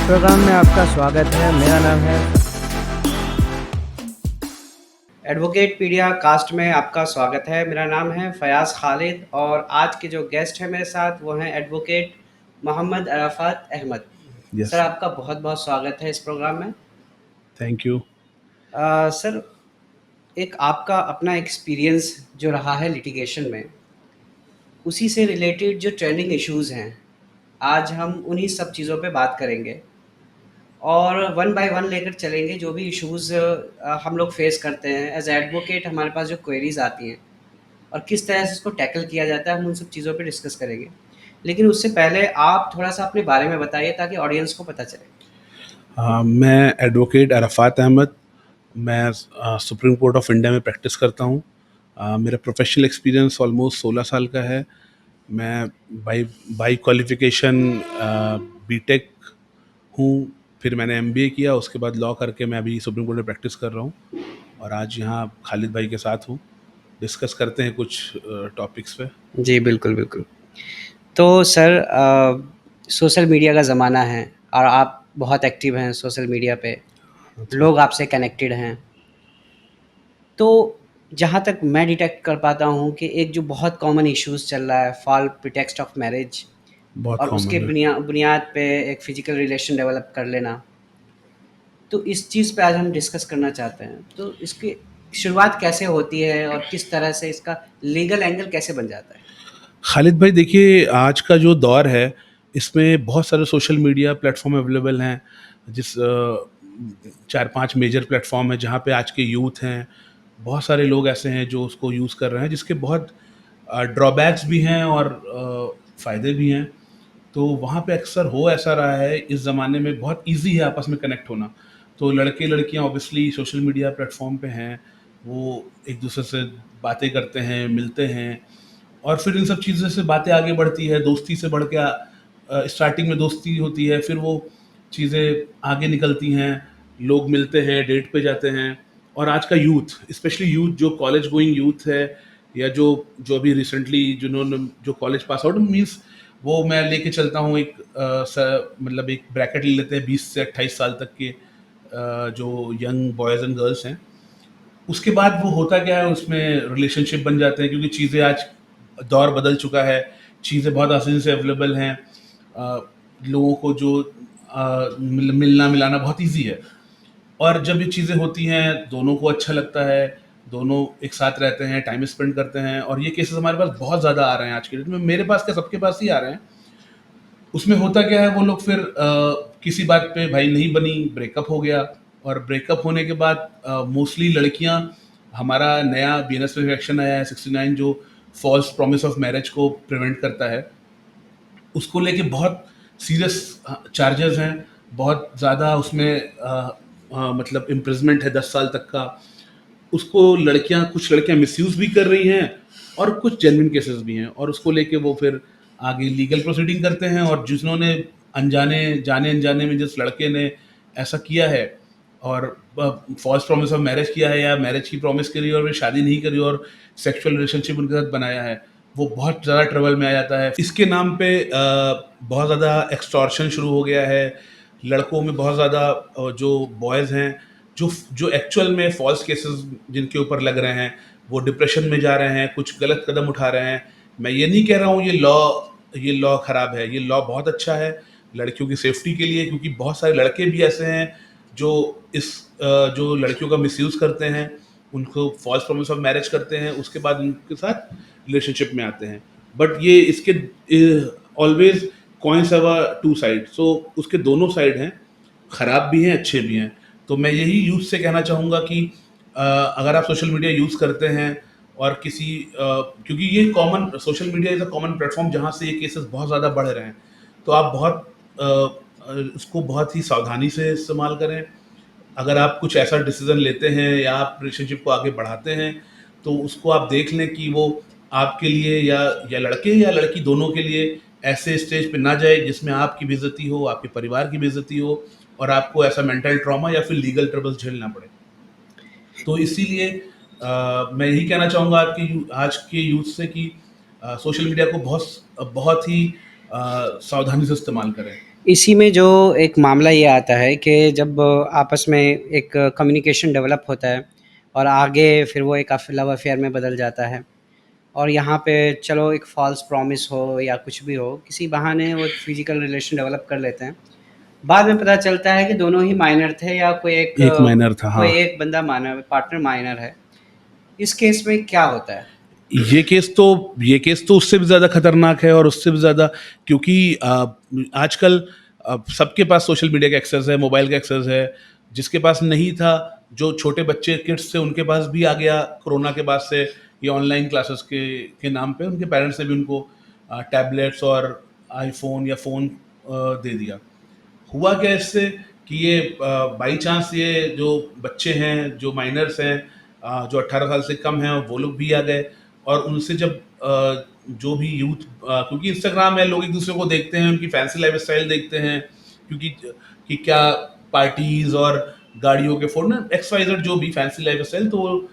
Programme में आपका स्वागत है। मेरा नाम है एडवोकेट पीडिया कास्ट में आपका स्वागत है। मेरा नाम है फयाज़ खालिद और आज के जो गेस्ट हैं मेरे साथ वो हैं advocate Mohammad Arafat Ahmad. Sir yes, आपका बहुत बहुत स्वागत है इस प्रोग्राम में। Thank you. सर एक आपका अपना एक्सपीरियंस जो रहा है लिटिगेशन में, उसी से रिलेटेड जो ट्रेंडिंग इश्यूज़ हैं, आज हम उन्हीं सब चीज़ों पे बात करेंगे और वन बाय वन लेकर चलेंगे। जो भी इश्यूज़ हम लोग फेस करते हैं एज एडवोकेट, हमारे पास जो क्वेरीज आती हैं और किस तरह से इसको टैकल किया जाता है, हम उन सब चीज़ों पे डिस्कस करेंगे। लेकिन उससे पहले आप थोड़ा-सा अपने बारे में बताइए ताकि ऑडियंस को पता चले। मैं एडवोकेट अरफ़ात अहमद। मैं सुप्रीम कोर्ट ऑफ इंडिया में प्रैक्टिस करता हूँ। मेरा प्रोफेशनल एक्सपीरियंस ऑलमोस्ट 16 साल का है। मैं बाई बाई क्वालिफ़िकेशन बीटेक हूँ। फिर मैंने एमबीए किया, उसके बाद लॉ करके मैं अभी सुप्रीम कोर्ट में प्रैक्टिस कर रहा हूँ और आज यहाँ खालिद भाई के साथ हूँ। डिस्कस करते हैं कुछ टॉपिक्स पे। जी, बिल्कुल, बिल्कुल। तो सर सोशल मीडिया का ज़माना है और आप बहुत एक्टिव हैं सोशल मीडिया पे, अच्छा। लोग आपसे कनेक्टेड हैं। तो जहाँ तक मैं डिटेक्ट कर पाता हूँ कि एक जो बहुत कॉमन इश्यूज़ चल रहा है, फॉल प्रिटेक्स्ट ऑफ मैरिज बहुत और उसके कॉमन है। बुनियाद पे एक फ़िज़िकल रिलेशन डेवलप कर लेना। तो इस चीज़ पे आज हम डिस्कस करना चाहते हैं। तो इसकी शुरुआत कैसे होती है और किस तरह से इसका लीगल एंगल कैसे बन जाता है? खालिद भाई देखिए, आज का जो दौर है इसमें बहुत सारे सोशल मीडिया प्लेटफॉर्म अवेलेबल हैं। जिस 4-5 मेजर प्लेटफॉर्म है जहाँ पे आज के यूथ हैं। बहुत सारे लोग ऐसे हैं जो उसको यूज़ कर रहे हैं, जिसके बहुत ड्रॉबैक्स भी हैं और फ़ायदे भी हैं। तो वहाँ पे अक्सर हो ऐसा रहा है, इस ज़माने में बहुत ईज़ी है आपस में कनेक्ट होना। तो लड़के-लड़कियाँ ऑब्वियसली सोशल मीडिया प्लेटफ़ॉर्म पे हैं, वो एक-दूसरे से बातें करते हैं, मिलते हैं और फिर इन सब चीज़ों से बातें आगे बढ़ती है, दोस्ती से बढ़ के स्टार्टिंग में दोस्ती होती है, फिर वो चीज़ें आगे निकलती हैं, लोग मिलते हैं, डेट पे जाते हैं। और आज का यूथ, स्पेशली यूथ जो कॉलेज गोइंग यूथ है या जो जो अभी रिसेंटली जिन्होंने जो कॉलेज पास आउट मीन्स, वो मैं लेके चलता हूँ एक मतलब एक ब्रैकेट ले लेते हैं 20 से 28 साल तक के जो यंग बॉयज़ एंड गर्ल्स हैं। उसके बाद वो होता क्या है, उसमें रिलेशनशिप बन जाते हैं क्योंकि चीज़ें आज दौर बदल चुका है, चीज़ें बहुत आसानी से अवेलेबल हैं। लोगों को जो मिलना मिलाना बहुत ईजी है और जब ये चीज़ें होती हैं दोनों को अच्छा लगता है, दोनों एक साथ रहते हैं, टाइम स्पेंड करते हैं और ये केसेस हमारे पास बहुत ज़्यादा आ रहे हैं आज के डेट में। मेरे पास क्या, सबके पास ही आ रहे हैं। उसमें होता क्या है, वो लोग फिर किसी बात पे भाई नहीं बनी, ब्रेकअप हो गया और ब्रेकअप होने के बाद मोस्टली लड़कियां, हमारा नया बीएनएस में एक्शन आया है 69 जो फॉल्स प्रॉमिस ऑफ मैरिज को प्रिवेंट करता है, उसको लेके बहुत सीरियस चार्जेस हैं। बहुत ज़्यादा उसमें मतलब इम्प्रिजमेंट है 10 साल तक का। उसको लड़कियां, कुछ लड़कियां मिसयूज़ भी कर रही हैं और कुछ जेन्युइन केसेस भी हैं और उसको लेके वो फिर आगे लीगल प्रोसीडिंग करते हैं। और जिन्होंने अनजाने जाने अनजाने में जिस लड़के ने ऐसा किया है और फॉल्स प्रॉमिस ऑफ मैरिज किया है या मैरिज की प्रॉमिस करी और वे शादी नहीं करी और सेक्सुअल रिलेशनशिप उनके साथ बनाया है, वो बहुत ज़्यादा ट्रबल में आ जाता है। इसके नाम पे बहुत ज़्यादा एक्सटॉर्शन शुरू हो गया है। लड़कों में बहुत ज़्यादा जो बॉयज़ हैं, जो जो एक्चुअल में फॉल्स केसेस जिनके ऊपर लग रहे हैं, वो डिप्रेशन में जा रहे हैं, कुछ गलत कदम उठा रहे हैं। मैं ये नहीं कह रहा हूँ ये लॉ खराब है, ये लॉ बहुत अच्छा है लड़कियों की सेफ्टी के लिए, क्योंकि बहुत सारे लड़के भी ऐसे हैं जो इस जो लड़कियों का मिसयूज़ करते हैं, उनको फॉल्स प्रॉमिस ऑफ मैरिज करते हैं, उसके बाद उनके साथ रिलेशनशिप में आते हैं। बट ये इसके always coins have a two side, so उसके दोनों साइड हैं, खराब भी हैं, अच्छे भी हैं। तो मैं यही यूथ से कहना चाहूँगा कि अगर आप सोशल मीडिया यूज़ करते हैं और किसी क्योंकि ये common, social media is a common platform जहाँ से ये केसेस बहुत ज़्यादा बढ़ रहे हैं, तो आप बहुत इसको बहुत ही सावधानी से इस्तेमाल करें। अगर आप कुछ ऐसा डिसीजन लेते हैं या आप रिलेशनशिप को आगे बढ़ाते हैं, तो उसको आप देख लें कि वो आपके लिए या लड़के या लड़की दोनों के लिए ऐसे स्टेज पे ना जाए जिसमें आपकी बेइज्जती हो, आपके परिवार की बेइज्जती हो और आपको ऐसा मेंटल ट्रॉमा या फिर लीगल ट्रबल्स झेलना पड़े। तो इसीलिए मैं यही कहना चाहूँगा आज के यूथ से कि सोशल मीडिया को बहुत बहुत ही सावधानी से इस्तेमाल करें। इसी में जो एक मामला ये आता है कि जब आपस में एक कम्युनिकेशन डेवलप होता है और आगे फिर वो एक लव अफेयर में बदल जाता है, और यहाँ पे चलो एक फ़ॉल्स प्रॉमिस हो या कुछ भी हो, किसी बहाने वो फिज़िकल रिलेशन डेवलप कर लेते हैं। बाद में पता चलता है कि दोनों ही माइनर थे या एक माइनर था, कोई हाँ। एक बंदा माइनर पार्टनर माइनर है। इस केस में क्या होता है? ये केस तो उससे भी ज़्यादा खतरनाक है, और उससे भी ज़्यादा, क्योंकि आजकल सबके पास सोशल मीडिया का एक्सेस है, मोबाइल का एक्सेस है। जिसके पास नहीं था, जो छोटे बच्चे किड्स थे, उनके पास भी आ गया कोरोना के बाद से। ये ऑनलाइन क्लासेस के नाम पे उनके पेरेंट्स ने भी उनको टैबलेट्स और आईफोन या फ़ोन दे दिया। हुआ क्या इससे कि ये बाई चांस ये जो बच्चे हैं, जो माइनर्स हैं, जो 18 साल से कम हैं, वो लोग भी आ गए। और उनसे जब जो भी यूथ, क्योंकि इंस्टाग्राम है, लोग एक दूसरे को देखते हैं, उनकी फैंसी लाइफ स्टाइल देखते हैं, क्योंकि कि क्या पार्टीज और गाड़ियों के फोन ना, एक्स वाई जेड जो भी फैंसी लाइफ स्टाइल, तो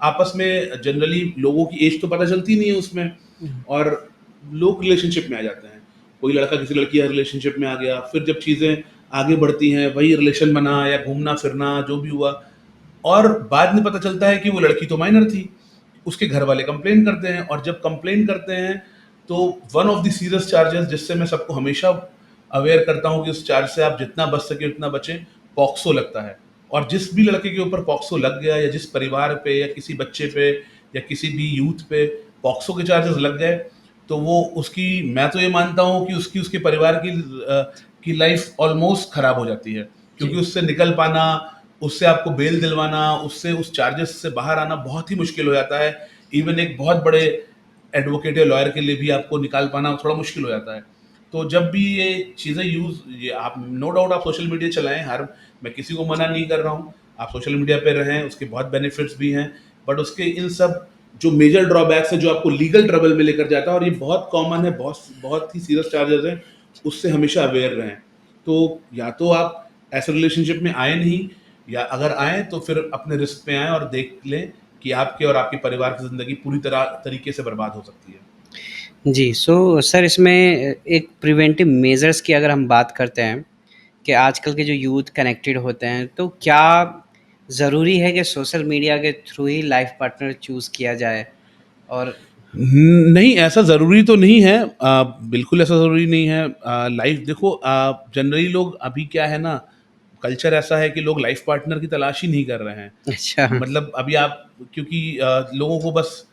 आपस में जनरली लोगों की एज तो पता चलती नहीं है उसमें, और लोग रिलेशनशिप में आ जाते हैं। कोई लड़का किसी लड़की का रिलेशनशिप में आ गया, फिर जब चीज़ें आगे बढ़ती हैं, वही रिलेशन बना या घूमना फिरना जो भी हुआ, और बाद में पता चलता है कि वो लड़की तो माइनर थी। उसके घर वाले कंप्लेन करते हैं, और जब कंप्लेन करते हैं तो one of the serious charges, जिससे मैं सबको हमेशा अवेयर करता हूँ कि उस चार्ज से आप जितना बच सके उतना बचें, पॉक्सो लगता है। और जिस भी लड़के के ऊपर पॉक्सो लग गया, या जिस परिवार पे या किसी बच्चे पे या किसी भी यूथ पे पॉक्सो के चार्जेस लग गए, तो वो उसकी, मैं तो ये मानता हूँ कि उसकी उसके परिवार की लाइफ ऑलमोस्ट खराब हो जाती है, क्योंकि जी। उससे निकल पाना, उससे आपको बेल दिलवाना, उससे उस चार्जेस से बाहर आना बहुत ही मुश्किल हो जाता है। इवन एक बहुत बड़े एडवोकेट या लॉयर के लिए भी आपको निकाल पाना थोड़ा मुश्किल हो जाता है। तो जब भी ये चीज़ें ये आप, नो डाउट आप सोशल मीडिया चलाएं, हर, मैं किसी को मना नहीं कर रहा हूँ, आप सोशल मीडिया पे रहें, उसके बहुत बेनिफिट्स भी हैं। बट उसके इन सब जो मेजर ड्रॉबैक्स है, जो आपको लीगल ट्रबल में लेकर जाता है, और ये बहुत कॉमन है, बहुत बहुत ही सीरियस चार्जेस हैं, उससे हमेशा अवेयर रहें। तो या तो आप ऐसे रिलेशनशिप में आए नहीं, या अगर आए तो फिर अपने रिस्क पे आए, और देख लें कि आपके और आपके परिवार की ज़िंदगी पूरी तरह तरीके से बर्बाद हो सकती है। जी, सो सर इसमें एक प्रिवेंटिव मेजर्स की अगर हम बात करते हैं कि आजकल के जो यूथ कनेक्टेड होते हैं, तो क्या ज़रूरी है कि सोशल मीडिया के थ्रू ही लाइफ पार्टनर चूज़ किया जाए? और नहीं, ऐसा ज़रूरी तो नहीं है, बिल्कुल ऐसा ज़रूरी नहीं है। लाइफ़ देखो, जनरली लोग अभी क्या है ना, कल्चर ऐसा है कि लोग लाइफ़ पार्टनर की तलाश ही नहीं कर रहे हैं। अच्छा। मतलब अभी आप, क्योंकि लोगों को बस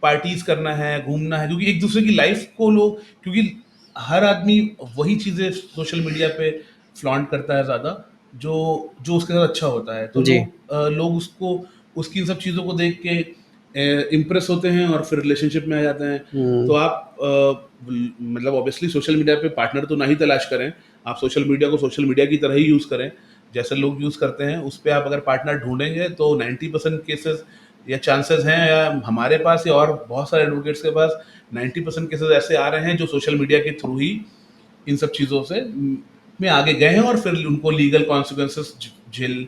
पार्टीज़ करना है, घूमना है, क्योंकि एक दूसरे की लाइफ़ को लोग, क्योंकि हर आदमी वही चीज़ें सोशल मीडिया पे फ्लॉन्ट करता है ज़्यादा, जो जो उसके साथ अच्छा होता है। तो जी। लोग उसको, उसकी इन सब चीज़ों को देख के इम्प्रेस होते हैं, और फिर रिलेशनशिप में आ जाते हैं। तो हुँ। आप मतलब ऑब्वियसली सोशल मीडिया पे पार्टनर तो ना ही तलाश करें। आप सोशल मीडिया को सोशल मीडिया की तरह ही यूज़ करें, जैसे लोग यूज़ करते हैं। उस पे आप अगर पार्टनर ढूँढेंगे तो 90% केसेज़ या चांसेस हैं, या हमारे पास या और बहुत सारे एडवोकेट्स के पास 90% केसेज़ ऐसे आ रहे हैं, जो सोशल मीडिया के थ्रू ही इन सब चीज़ों से में आगे गए हैं, और फिर उनको लीगल कॉन्सिक्वेंसेस झेल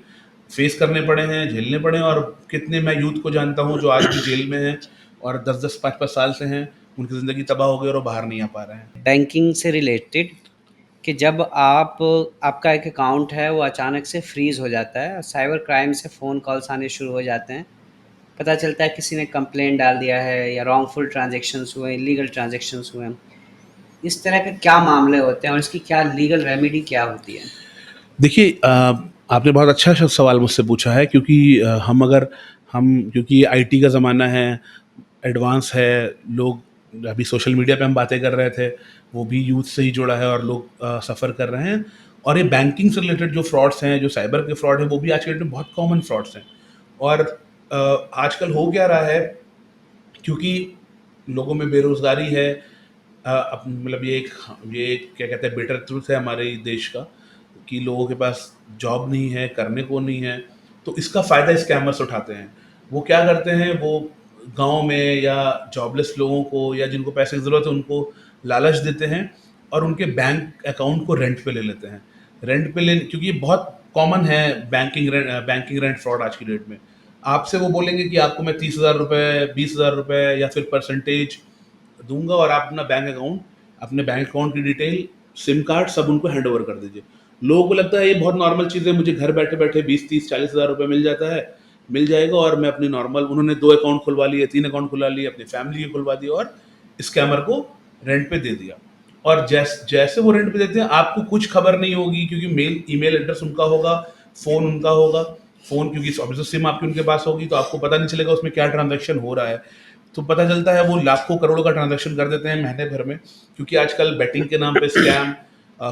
फेस करने पड़े हैं, झेलने पड़े हैं। और कितने मैं यूथ को जानता हूँ जो आज भी जेल में हैं, और 10-10, 5-5 साल से हैं, उनकी ज़िंदगी तबाह हो गई और वो बाहर नहीं आ पा रहे हैं। बैंकिंग से रिलेटेड कि जब आपका एक अकाउंट है, वो अचानक से फ्रीज़ हो जाता है, साइबर क्राइम से फ़ोन कॉल्स आने शुरू हो जाते हैं। पता चलता है किसी ने कंप्लेंट डाल दिया है या रॉन्गफुल ट्रांज़ैक्शंस हुए, इल्लीगल ट्रांज़ैक्शंस हुए हैं। इस तरह के क्या मामले होते हैं और इसकी क्या लीगल रेमेडी क्या होती है? देखिए, आपने बहुत अच्छा सवाल मुझसे पूछा है, क्योंकि क्योंकि ये आईटी का ज़माना है, एडवांस है, लोग अभी सोशल मीडिया पे हम बातें कर रहे थे, वो भी यूथ से ही जुड़ा है, और लोग सफ़र कर रहे हैं। और ये बैंकिंग से रिलेटेड जो फ्रॉड्स हैं, जो साइबर के फ्रॉड हैं, वो भी आज के डेट में बहुत कॉमन फ्रॉड्स हैं। और आजकल हो क्या रहा है, क्योंकि लोगों में बेरोज़गारी है, मतलब ये एक क्या कहते हैं, बिटर ट्रुथ है हमारे देश का, कि लोगों के पास जॉब नहीं है, करने को नहीं है, तो इसका फ़ायदा स्कैमर्स उठाते हैं। वो क्या करते हैं, वो गाँव में या जॉबलेस लोगों को, या जिनको पैसे की ज़रूरत है, उनको लालच देते हैं, और उनके बैंक अकाउंट को रेंट पे ले लेते हैं। रेंट पे ले, क्योंकि ये बहुत कॉमन है बैंकिंग रेंट फ्रॉड आज की डेट में। आपसे वो बोलेंगे कि आपको मैं 30,000 रुपये, 20,000 रुपये या फिर परसेंटेज दूंगा, और आप अपने बैंक अकाउंट की डिटेल सिम कार्ड सब उनको हैंड ओवर कर दीजिए। लोगों को लगता है ये बहुत नॉर्मल चीज़ है, मुझे घर बैठे-बैठे 20, 30, 40 हज़ार रुपए मिल जाता है, मिल जाएगा और मैं अपनी नॉर्मल उन्होंने 2 अकाउंट खुलवा लिए, 3 अकाउंट खुलवा लिए, अपनी फैमिली के खुलवा दिए और स्कैमर को रेंट पे दे दिया। और जैसे वो रेंट पे देते हैं, आपको कुछ खबर नहीं होगी क्योंकि ईमेल एड्रेस उनका होगा, फ़ोन उनका होगा, फ़ोन क्योंकि ऑब्वियसली सिम आपकी उनके पास होगी, तो आपको पता नहीं चलेगा उसमें क्या ट्रांज़ैक्शन हो रहा है। तो पता चलता है वो लाखों करोड़ों का ट्रांज़ैक्शन कर देते हैं महीने भर में, क्योंकि आजकल बेटिंग के नाम पे स्कैम,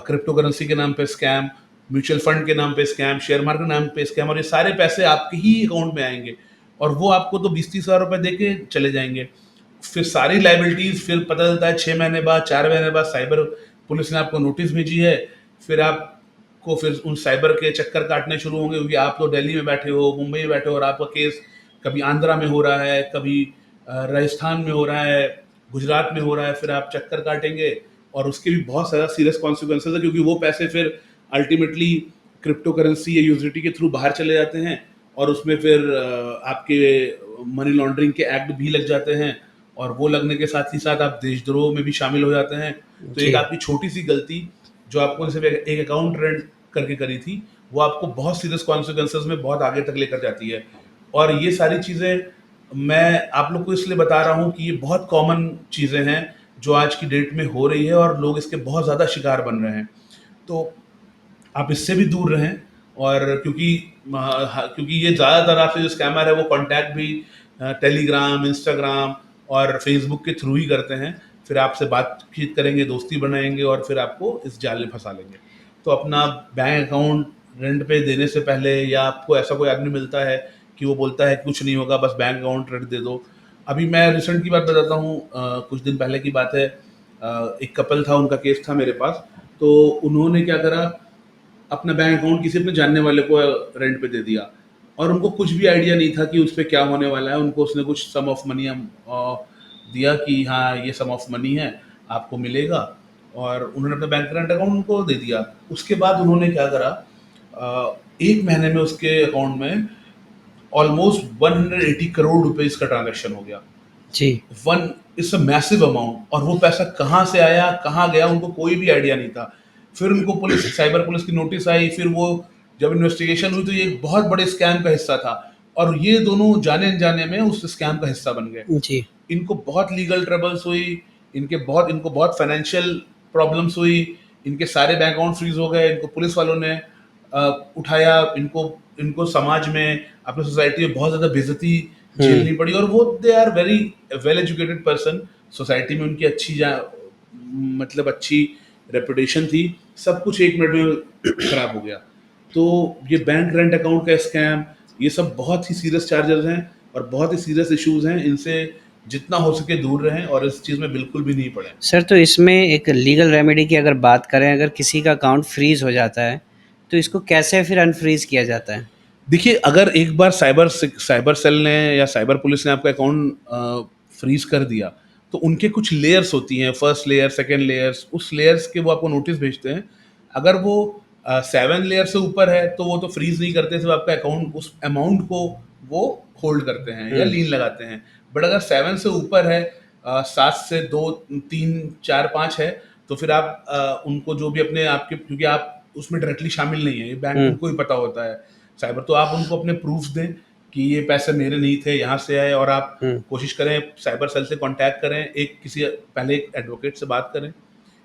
क्रिप्टो करेंसी के नाम पे स्कैम, म्यूचुअल फंड के नाम पे स्कैम, शेयर मार्केट के नाम पे स्कैम, और ये सारे पैसे आपके ही अकाउंट में आएँगे और वो आपको तो 20-30 हज़ार रुपए दे के चले जाएँगे। फिर सारी लायबिलिटीज़, फिर पता चलता है 6 महीने बाद, 4 महीने बाद साइबर पुलिस ने आपको नोटिस भेजी है, फिर आपको फिर उन साइबर के चक्कर काटने शुरू होंगे क्योंकि आप तो दिल्ली में बैठे हो, मुंबई में बैठे हो और आपका केस कभी आंध्रा में हो रहा है, कभी राजस्थान में हो रहा है, गुजरात में हो रहा है, फिर आप चक्कर काटेंगे और उसके भी बहुत ज़्यादा सीरियस कॉन्सिक्वेंसेस है, क्योंकि वो पैसे फिर अल्टीमेटली क्रिप्टो करेंसी या यूएसडीटी के थ्रू बाहर चले जाते हैं और उसमें फिर आपके मनी लॉन्ड्रिंग के एक्ट भी लग जाते हैं और वो लगने के साथ ही साथ आप देशद्रोह में भी शामिल हो जाते हैं। तो एक जी। आपकी छोटी सी गलती जो आपको सिर्फ एक अकाउंट रेंट करके करी थी, वो आपको बहुत सीरियस कॉन्सिक्वेंसेस में बहुत आगे तक लेकर जाती है। और ये सारी चीज़ें मैं आप लोग को इसलिए बता रहा हूँ कि ये बहुत कॉमन चीज़ें हैं जो आज की डेट में हो रही है और लोग इसके बहुत ज़्यादा शिकार बन रहे हैं। तो आप इससे भी दूर रहें। और क्योंकि ये ज़्यादातर आपसे जो स्कैमर है वो कॉन्टैक्ट भी टेलीग्राम, इंस्टाग्राम और फेसबुक के थ्रू ही करते हैं। फिर आपसे बातचीत करेंगे, दोस्ती बनाएंगे और फिर आपको इस जाल में फंसा लेंगे। तो अपना बैंक अकाउंट रेंट पे देने से पहले, या आपको ऐसा कोई आदमी मिलता है कि वो बोलता है कुछ नहीं होगा, बस बैंक अकाउंट रेंट दे दो। अभी मैं रिसेंट की बात बताता हूँ, कुछ दिन पहले की बात है। एक कपल था, उनका केस था मेरे पास। तो उन्होंने क्या करा, अपना बैंक अकाउंट किसी अपने जानने वाले को रेंट पे दे दिया और उनको कुछ भी आइडिया नहीं था कि उस पे क्या होने वाला है। उनको उसने कुछ सम ऑफ मनी दिया कि हाँ ये सम ऑफ मनी है, आपको मिलेगा, और उन्होंने अपना बैंक करंट अकाउंट उनको दे दिया। उसके बाद उन्होंने क्या करा, 1 महीने में उसके अकाउंट में ऑलमोस्ट 180 करोड़ रुपए का ट्रांजैक्शन हो गया। जी। One it's a massive amount, और वो पैसा कहाँ से आया, कहाँ गया, उनको कोई भी आइडिया नहीं था। फिर उनको पुलिस, साइबर पुलिस की नोटिस आई, फिर वो जब इन्वेस्टिगेशन हुई तो ये एक बहुत बड़े स्कैम का हिस्सा था और ये दोनों जाने अनजाने में उस स्कैम का हिस्सा बन गए। जी। इनको बहुत लीगल ट्रबल्स हुई, इनको बहुत फाइनेंशियल प्रॉब्लम्स हुई, इनके सारे बैंक अकाउंट फ्रीज हो गए, इनको पुलिस वालों ने उठाया, इनको इनको समाज में, अपनी सोसाइटी में बहुत ज़्यादा बेइज्जती झेलनी पड़ी। और वो they are very well educated person, society में उनकी मतलब अच्छी रेपुटेशन थी, सब कुछ 1 मिनट में खराब हो गया। तो ये बैंक रेंट अकाउंट का स्कैम, ये सब बहुत ही सीरियस चार्जेस हैं और बहुत ही सीरियस इश्यूज हैं। इनसे जितना हो सके दूर रहें और इस चीज़ में बिल्कुल भी नहीं पड़ें। सर, तो इसमें एक लीगल रेमेडी की अगर बात करें, अगर किसी का अकाउंट फ्रीज़ हो जाता है, तो इसको कैसे फिर अनफ्रीज़ किया जाता है? देखिए, अगर एक बार साइबर सेल ने या साइबर पुलिस ने आपका अकाउंट फ्रीज कर दिया, तो उनके कुछ लेयर्स होती हैं, फर्स्ट लेयर, सेकंड लेयर्स, उस लेयर्स के वो आपको नोटिस भेजते हैं। अगर वो 7 लेयर से ऊपर है तो वो तो फ्रीज नहीं करते, सिर्फ आपका अकाउंट, उस अमाउंट को वो होल्ड करते हैं या लीन लगाते हैं। बट अगर 7 से ऊपर है, 7 से 2, 3, 4, 5 है, तो फिर आप उनको जो भी अपने आपके, क्योंकि आप उसमें डायरेक्टली शामिल नहीं है, ये बैंक उनको ही पता होता है साइबर, तो आप उनको अपने प्रूफ दें कि ये पैसे मेरे नहीं थे, यहाँ से आए, और आप कोशिश करें साइबर सेल से कांटेक्ट करें, पहले एक एडवोकेट से बात करें,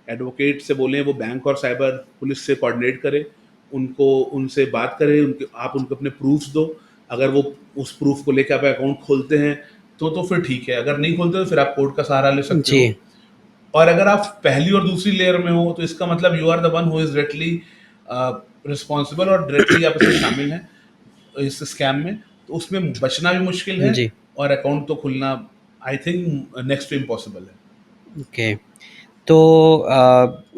एडवोकेट से बोलें वो बैंक और साइबर पुलिस से कोऑर्डिनेट करें, उनसे बात करें, आप उनको अपने प्रूफ्स दो। अगर वो उस प्रूफ को लेकर आप अकाउंट खोलते हैं तो फिर ठीक है, अगर नहीं खोलते तो फिर आप कोर्ट का सहारा ले सकते जी। हो। और अगर आप पहली और दूसरी लेयर में हो तो इसका मतलब you are the one who is directly responsible और डायरेक्टली आप इसमें शामिल हैं इस स्कैम में, तो उसमें बचना भी मुश्किल है जी। और अकाउंट तो खुलना I think next to impossible है। ओके। तो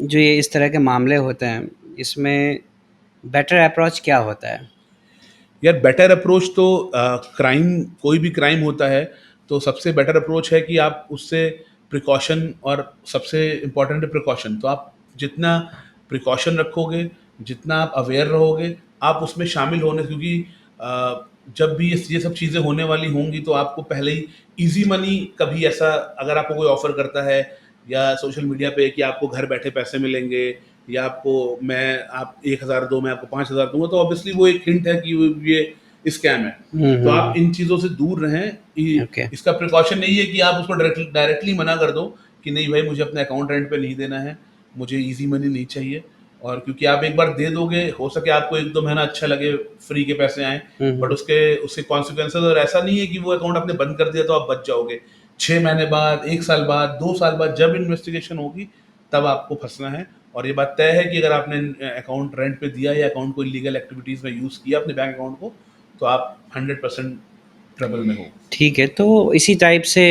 जो ये इस तरह के मामले होते हैं, इसमें बेटर अप्रोच क्या होता है? यार बेटर अप्रोच तो क्राइम, कोई भी क्राइम होता है तो सबसे बेटर अप्रोच है कि आप उससे प्रिकॉशन, और सबसे इम्पोर्टेंट है प्रिकॉशन। तो आप जितना प्रिकॉशन रखोगे, जितना आप अवेयर रहोगे, आप उसमें शामिल होने, क्योंकि जब भी ये सब चीज़ें होने वाली होंगी तो आपको पहले ही इजी मनी, कभी ऐसा अगर आपको कोई ऑफर करता है या सोशल मीडिया पे कि आपको घर बैठे पैसे मिलेंगे या आपको मैं आप 1000 दो मैं आपको 5000 दूंगा, तो ऑब्वियसली वो एक हिंट है कि ये स्कैम है। तो आप इन चीज़ों से दूर रहें। ओके। इसका प्रिकॉशन नहीं है कि आप उसको डायरेक्टली मना कर दो कि नहीं भाई मुझे अपना अकाउंट रेंट पे नहीं देना है, मुझे इजी मनी नहीं चाहिए। और क्योंकि आप एक बार दे दोगे, हो सके आपको 1-2 महीना अच्छा लगे, फ्री के पैसे आए, बट उसके उसके कॉन्सिक्वेंसेज, और ऐसा नहीं है कि वो अकाउंट आपने बंद कर दिया तो आप बच जाओगे। 6 महीने बाद, 1 साल बाद, 2 साल बाद जब इन्वेस्टिगेशन होगी तब आपको फंसना है। और ये बात तय है कि अगर आपने अकाउंट रेंट पे दिया या अकाउंट को इलीगल एक्टिविटीज़ में यूज़ किया अपने बैंक अकाउंट को, तो आप 100% ट्रबल में हो। ठीक है, तो इसी टाइप से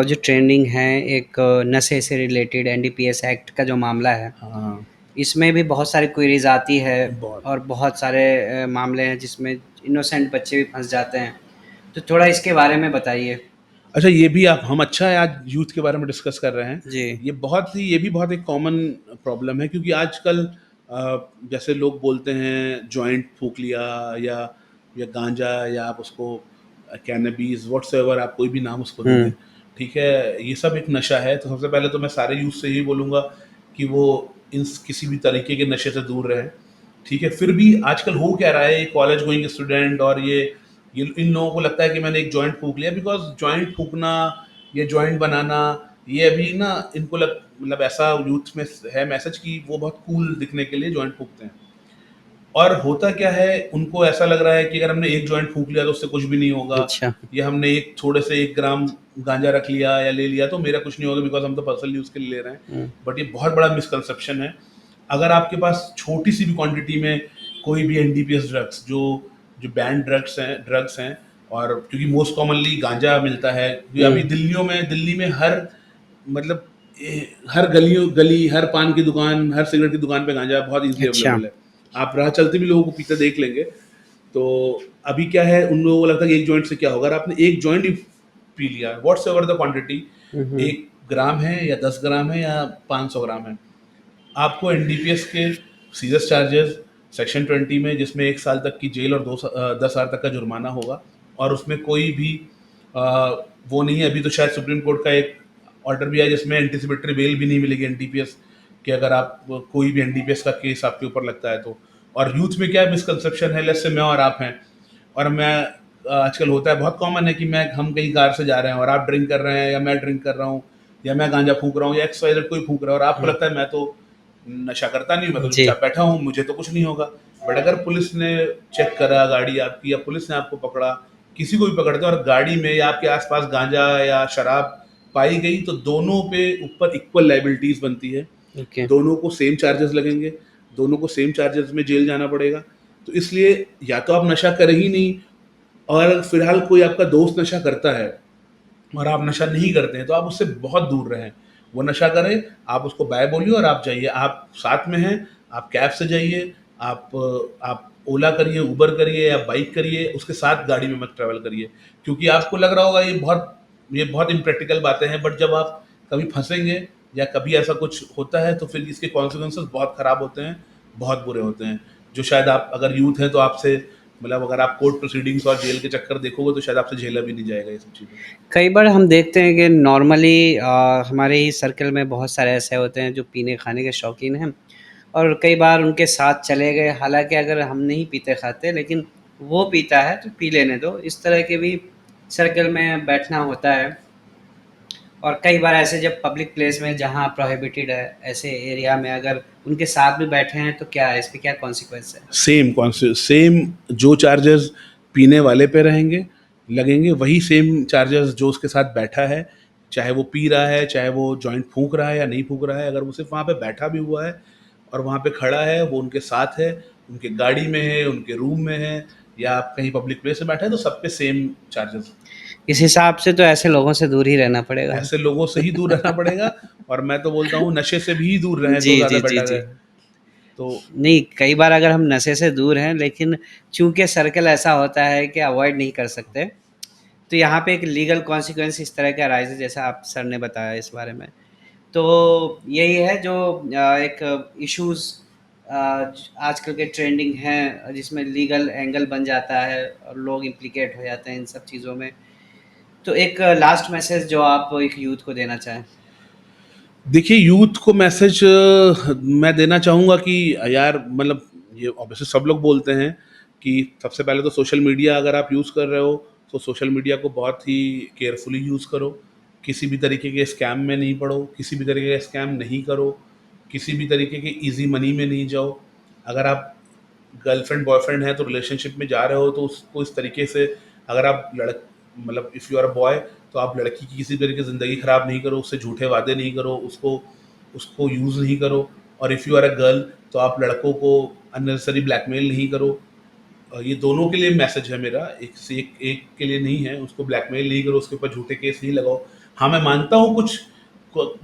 जो ट्रेंडिंग है, एक नशे से रिलेटेड एनडीपीएस एक्ट का जो मामला है, हाँ, इसमें भी बहुत सारी क्वेरीज आती है बहुत। और बहुत सारे मामले हैं जिसमें इनोसेंट बच्चे भी फंस जाते हैं। तो थोड़ा इसके बारे में बताइए। अच्छा, ये भी आप हम अच्छा है आज यूथ के बारे में डिस्कस कर रहे हैं। जी। ये भी बहुत एक कॉमन प्रॉब्लम है, क्योंकि आजकल जैसे लोग बोलते हैं जॉइंट फूँक लिया, या गांजा, या आप उसको कैनबीस व्हाट्सएवर आप कोई भी नाम उसको दे दें, ठीक है? ये सब एक नशा है। तो सबसे पहले तो मैं सारे यूथ से यही बोलूँगा कि वो इन किसी भी तरीके के नशे से दूर रहें, ठीक है? फिर भी आजकल हो क्या रहा है, ये कॉलेज गोइंग स्टूडेंट और ये इन लोगों को लगता है कि मैंने एक जॉइंट फूँक लिया, बिकॉज़ जॉइंट फूँकना, ये जॉइंट बनाना, ये अभी ना इनको मतलब ऐसा यूथ में है मैसेज कि वो बहुत कूल दिखने के लिए जॉइंट फूँकते हैं। और होता क्या है, उनको ऐसा लग रहा है कि अगर हमने एक जॉइंट फूँक लिया तो उससे कुछ भी नहीं होगा, अच्छा। या हमने एक थोड़े से 1 ग्राम गांजा रख लिया या ले लिया तो मेरा कुछ नहीं होगा, बिकॉज़ हम तो पर्सनल यूज़ के लिए ले रहे हैं। बट ये बहुत बड़ा मिसकंसेप्शन है। अगर आपके पास छोटी-सी भी क्वांटिटी में कोई भी एनडीपीएस ड्रग्स, जो जो बैन्ड ड्रग्स हैं, और क्योंकि मोस्ट कॉमनली गांजा मिलता है, क्योंकि अभी दिल्ली में हर मतलब हर गली, हर पान की दुकान, हर सिगरेट की दुकान पे गांजा बहुत इजीली अच्छा। अवेलेबल है। आप राह चलते भी लोगों को पीते देख लेंगे। तो अभी क्या है, उन लोगों को लगता है कि एक जॉइंट से क्या होगा। अगर आपने एक जॉइंट ही पी लिया, व्हाट्स एवर द क्वांटिटी, 1 ग्राम है या 10 ग्राम है या 500 ग्राम है, आपको एनडीपीएस के सीरियस चार्जेस सेक्शन 20 में, जिसमें 1 साल तक की जेल और 10 हजार तक का जुर्माना होगा। और उसमें कोई भी अ, वो नहीं है। अभी तो शायद सुप्रीम कोर्ट का एक ऑर्डर भी है जिसमें एंटीसिपेटरी बेल भी नहीं मिलेगी एनडीपीएस कि अगर आप कोई भी एनडीपीएस का केस आपके ऊपर लगता है तो। और यूथ में क्या मिसकंसेप्शन है, लेट्स से मैं और आप हैं, और मैं आजकल होता है, बहुत कॉमन है कि हम कहीं कार से जा रहे हैं और आप ड्रिंक कर रहे हैं या मैं ड्रिंक कर रहा हूँ, या मैं गांजा फूक रहा हूँ या एक्स वाई जेड कोई फूक रहा है, और आपको लगता है मैं तो नशा करता नहीं, मैं तो जी। चुपचाप बैठा हूँ, मुझे तो कुछ नहीं होगा। बट अगर पुलिस ने चेक करा गाड़ी आपकी, या पुलिस ने आपको पकड़ा, किसी को भी पकड़ते हैं और गाड़ी में या आपके आसपास गांजा या शराब पाई गई, तो दोनों पे ऊपर इक्वल लाइबिलिटीज बनती है। ओके। दोनों को सेम चार्जेस लगेंगे, दोनों को सेम चार्जेस में जेल जाना पड़ेगा। तो इसलिए या तो आप नशा करें ही नहीं, और फिलहाल कोई आपका दोस्त नशा करता है और आप नशा नहीं करते हैं तो आप उससे बहुत दूर रहें। वो नशा करे, आप उसको बाय बोलिए और आप जाइए। आप साथ में हैं, आप कैब से जाइए, आप ओला करिए, उबर करिए या बाइक करिए, उसके साथ गाड़ी में मत ट्रैवल करिए। क्योंकि आपको लग रहा होगा ये बहुत इम्प्रैक्टिकल बातें हैं, बट जब आप कभी फंसेंगे या कभी ऐसा कुछ होता है तो फिर इसके कॉन्सिक्वेंसेस बहुत ख़राब होते हैं, बहुत बुरे होते हैं। जो शायद आप अगर यूथ हैं तो आपसे मतलब अगर आप कोर्ट प्रोसीडिंग्स और जेल के चक्कर देखोगे तो शायद आपसे झेला भी नहीं जाएगा ये सब चीज़ें। कई बार हम देखते हैं कि नॉर्मली हमारे ही सर्कल में बहुत सारे ऐसे होते हैं जो पीने खाने के शौकीन हैं, और कई बार उनके साथ चले गए, हालांकि अगर हम नहीं पीते खाते लेकिन वो पीता है तो पी लेने दो, इस तरह के भी सर्कल में बैठना होता है। और कई बार ऐसे जब पब्लिक प्लेस में जहाँ प्रोहिबिटेड है, ऐसे एरिया में अगर उनके साथ भी बैठे हैं तो क्या है, इस पे क्या कॉन्सिक्वेंस है? सेम जो चार्जेस पीने वाले पे रहेंगे, लगेंगे, वही सेम चार्जेस जो उसके साथ बैठा है, चाहे वो पी रहा है, चाहे वो जॉइंट फूंक रहा है या नहीं फूंक रहा है। अगर वो सिर्फ वहाँ पे बैठा भी हुआ है और वहाँ पे खड़ा है, वो उनके साथ है, उनके गाड़ी में है, उनके रूम में है, या आप कहीं पब्लिक प्लेस में बैठे हैं, तो सब पे सेम चार्जेस। इस हिसाब से तो ऐसे लोगों से दूर ही रहना पड़ेगा। ऐसे लोगों से ही दूर रहना पड़ेगा, और मैं तो बोलता हूँ नशे से भी दूर रहें जी, तो ज़्यादा जी, जी, बेटर जी। है। तो नहीं, कई बार अगर हम नशे से दूर हैं लेकिन चूँकि सर्कल ऐसा होता है कि अवॉइड नहीं कर सकते, तो यहाँ पे एक लीगल कॉन्सिक्वेंस इस तरह के अराइज़ जैसा आप सर ने बताया इस बारे में। तो यही है जो एक इश्यूज़ आजकल के ट्रेंडिंग हैं जिसमें लीगल एंगल बन जाता है और लोग इम्प्लिकेट हो जाते हैं इन सब चीज़ों में। तो एक लास्ट मैसेज जो आप एक यूथ को देना चाहें? देखिए यूथ को मैसेज मैं देना चाहूँगा कि यार मतलब ये ऑब्वियसली सब लोग बोलते हैं कि सबसे पहले तो सोशल मीडिया अगर आप यूज़ कर रहे हो तो सोशल मीडिया को बहुत ही केयरफुली यूज़ करो। किसी भी तरीके के स्कैम में नहीं पड़ो, किसी भी तरीके का स्कैम नहीं करो, किसी भी तरीके के ईज़ी मनी में नहीं जाओ। अगर आप गर्लफ्रेंड बॉयफ्रेंड है तो रिलेशनशिप में जा रहे हो तो उसको इस तरीके से, अगर आप मतलब if you are a boy तो आप लड़की की किसी तरीके से ज़िंदगी ख़राब नहीं करो, उससे झूठे वादे नहीं करो, उसको उसको यूज़ नहीं करो। और if you are a girl तो आप लड़कों को अननेसेसरी ब्लैकमेल नहीं करो। ये दोनों के लिए मैसेज है मेरा, एक के लिए नहीं है। उसको ब्लैकमेल नहीं करो, उसके ऊपर झूठे केस नहीं लगाओ। हाँ, मैं मानता हूँ कुछ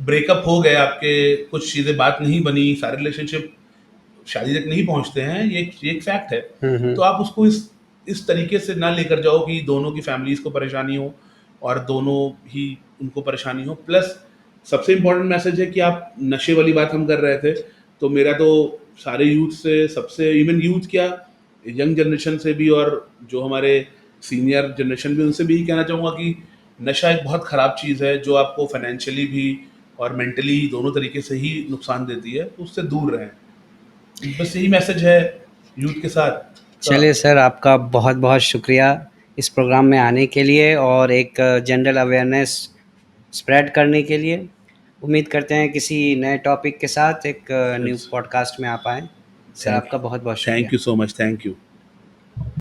ब्रेकअप हो गए आपके, कुछ चीज़ें बात नहीं बनी, सारे रिलेशनशिप शादी तक नहीं पहुँचते हैं, ये एक फैक्ट है। तो आप उसको इस तरीके से ना लेकर जाओ कि दोनों की फैमिलीज़ को परेशानी हो और दोनों ही उनको परेशानी हो। प्लस सबसे इम्पोर्टेंट मैसेज है कि आप नशे वाली बात हम कर रहे थे, तो मेरा तो सारे यूथ से, सबसे इवन यूथ क्या, यंग जनरेशन से भी और जो हमारे सीनियर जनरेशन भी, उनसे भी यही कहना चाहूँगा कि नशा एक बहुत ख़राब चीज़ है जो आपको फाइनेंशियली भी और मेंटली दोनों तरीके से ही नुकसान देती है, तो उससे दूर रहें। बस यही मैसेज है यूथ के साथ का। चलिए सर, आपका बहुत बहुत शुक्रिया इस प्रोग्राम में आने के लिए और एक जनरल अवेयरनेस स्प्रेड करने के लिए। उम्मीद करते हैं किसी नए टॉपिक के साथ एक न्यू पॉडकास्ट में आ पाएँ। सर, थैंक आपका बहुत बहुत थैंक शुक्रिया। You so much, thank you.